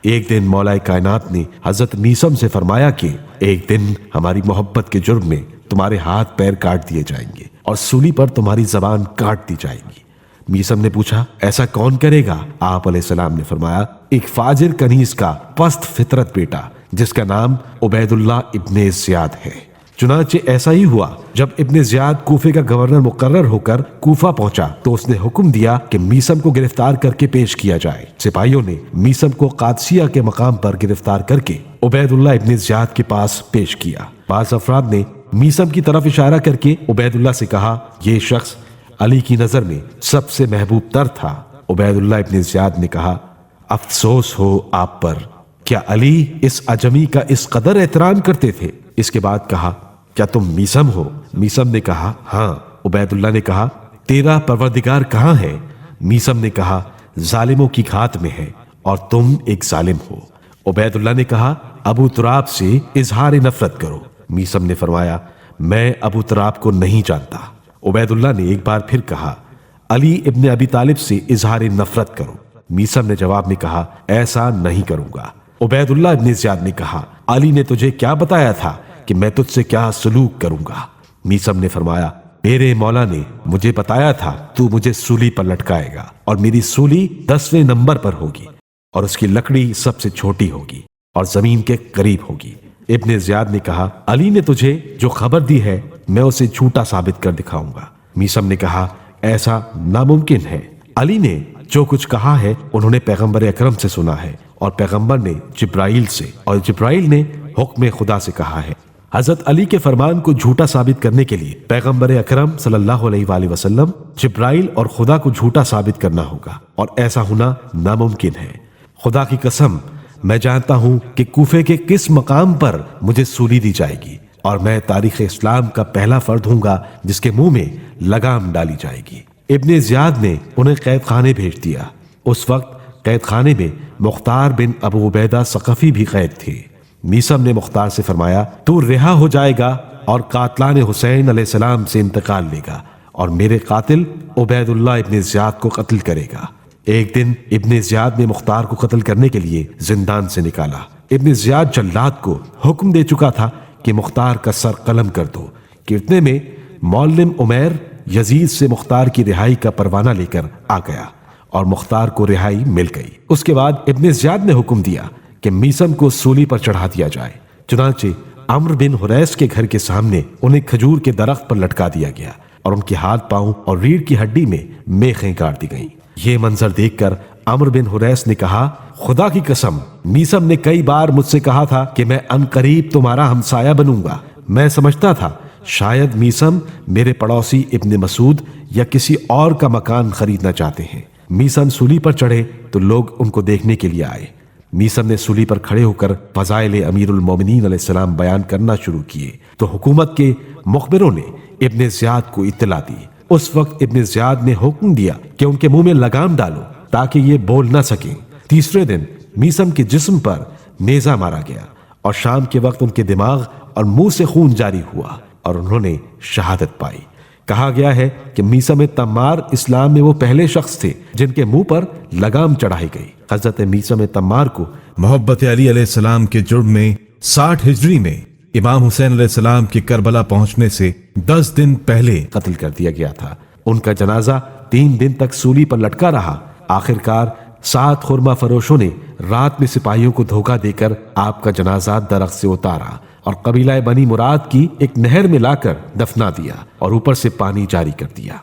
ایک دن مولا کائنات نے حضرت میثم سے فرمایا کہ ایک دن ہماری محبت کے جرم میں تمہارے ہاتھ پیر کاٹ دیے جائیں گے اور سولی پر تمہاری زبان کاٹ دی جائے گی۔ میثم نے پوچھا ایسا کون کرے گا؟ آپ علیہ السلام نے فرمایا ایک فاجر کنیز کا پست فطرت بیٹا جس کا نام عبید اللہ ابن زیاد ہے۔ چنانچہ ایسا ہی ہوا، جب ابن زیاد کوفے کا گورنر مقرر ہو کر کوفہ پہنچا تو اس نے حکم دیا کہ میثم کو گرفتار کر کے پیش کیا جائے۔ سپاہیوں نے میثم کو قادسیہ کے مقام پر گرفتار کر کے عبید اللہ ابن زیاد کے پاس پیش کیا۔ بعض افراد نے میثم کی طرف اشارہ کر کے عبید اللہ سے کہا یہ شخص علی کی نظر میں سب سے محبوب تر تھا۔ عبید اللہ ابن زیاد نے کہا افسوس ہو آپ پر، کیا علی اس اجمی کا اس قدر احترام کرتے تھے؟ اس کے بعد کہا کیا تم میثم ہو؟ میثم نے کہا ہاں۔ عبید اللہ نے کہا تیرا پروردگار کہاں ہے؟ میثم نے کہا ظالموں کی گھات میں ہے اور تم ایک ظالم ہو۔ عبید اللہ نے کہا ابو تراب سے اظہار نفرت کرو۔ میثم نے فرمایا میں ابو تراب کو نہیں جانتا۔ عبید اللہ نے ایک بار پھر کہا علی ابن ابی طالب سے اظہار نفرت کرو۔ میثم نے جواب میں کہا ایسا نہیں کروں گا۔ عبید اللہ ابن زیاد نے کہا علی نے تجھے کیا بتایا تھا کہ میں تجھ سے کیا سلوک کروں گا؟ میثم نے فرمایا میرے مولا نے مجھے بتایا تھا تو مجھے سولی پر لٹکائے گا اور میری سولی 10ویں نمبر پر ہوگی اور اس کی لکڑی سب سے چھوٹی ہوگی اور زمین کے قریب ہوگی۔ ابن زیاد نے کہا علی نے تجھے جو خبر دی ہے میں اسے جھوٹا ثابت کر دکھاؤں گا۔ میثم نے کہا ایسا ناممکن ہے، علی نے جو کچھ کہا ہے انہوں نے پیغمبر اکرم سے سنا ہے اور پیغمبر نے جبرائیل سے اور جبرائیل نے حکم خدا سے کہا ہے۔ حضرت علی کے فرمان کو جھوٹا ثابت کرنے کے لیے پیغمبر اکرم صلی اللہ علیہ وآلہ وسلم، جبرائیل اور خدا کو جھوٹا ثابت کرنا ہوگا اور ایسا ہونا ناممکن ہے۔ خدا کی قسم میں جانتا ہوں کہ کوفے کے کس مقام پر مجھے سولی دی جائے گی اور میں تاریخ اسلام کا پہلا فرد ہوں گا جس کے منہ میں لگام ڈالی جائے گی۔ ابن زیاد نے انہیں قید خانے بھیج دیا۔ اس وقت قید خانے میں مختار بن ابو عبیدہ ثقفی بھی قید تھے۔ میثم نے مختار سے فرمایا تو رہا ہو جائے گا اور قاتلان حسین علیہ السلام سے انتقال لے گا اور میرے قاتل عبید اللہ ابن زیاد کو قتل کرے گا۔ ایک دن ابن زیاد نے مختار کو قتل کرنے کے لیے زندان سے نکالا۔ ابن زیاد جلاد کو حکم دے چکا تھا کہ مختار کا سر قلم کر دو کہ اتنے میں معلم عمیر یزید سے مختار کی رہائی کا پروانہ لے کر آ گیا اور مختار کو رہائی مل گئی۔ اس کے بعد ابن زیاد نے حکم دیا کہ میثم کو سولی پر چڑھا دیا جائے۔ چنانچہ عمرو بن حریث کے گھر کے سامنے انہیں کھجور کے درخت پر لٹکا دیا گیا اور ان کے ہاتھ پاؤں اور ریڑھ کی ہڈی میں میخیں گاڑ دی گئیں۔ یہ منظر دیکھ کر عمرو بن حریث نے کہا خدا کی قسم میثم نے کئی بار مجھ سے کہا تھا کہ میں عنقریب تمہارا ہمسایہ بنوں گا۔ میں سمجھتا تھا شاید میثم میرے پڑوسی ابن مسعود یا کسی اور کا مکان خریدنا چاہتے ہیں۔ میثم سولی پر چڑھے تو لوگ ان کو دیکھنے کے لیے آئے۔ میثم نے سولی پر کھڑے ہو کر فضائل امیر المومنین علیہ السلام بیان کرنا شروع کیے تو حکومت کے مخبروں نے ابن زیاد کو اطلاع دی۔ اس وقت ابن زیاد نے حکم دیا کہ ان کے منہ میں لگام ڈالو تاکہ یہ بول نہ سکیں۔ تیسرے دن میثم کے جسم پر نیزہ مارا گیا اور شام کے وقت ان کے دماغ اور منہ سے خون جاری ہوا اور انہوں نے شہادت پائی۔ کہا گیا ہے کہ میثم تمار اسلام میں وہ پہلے شخص تھے جن کے منہ پر لگام چڑھائی گئی۔ حضرت میثم تمار کو محبت علی علیہ السلام کے جرم میں 60 ہجری میں امام حسین علیہ السلام کے کربلا پہنچنے سے 10 دن پہلے قتل کر دیا گیا تھا۔ ان کا جنازہ 3 دن تک سولی پر لٹکا رہا۔ آخرکار 7 خرما فروشوں نے رات میں سپاہیوں کو دھوکہ دے کر آپ کا جنازہ درخت سے اتارا اور قبیلہ بنی مراد کی ایک نہر میں لا کر دفنا دیا اور اوپر سے پانی جاری کر دیا۔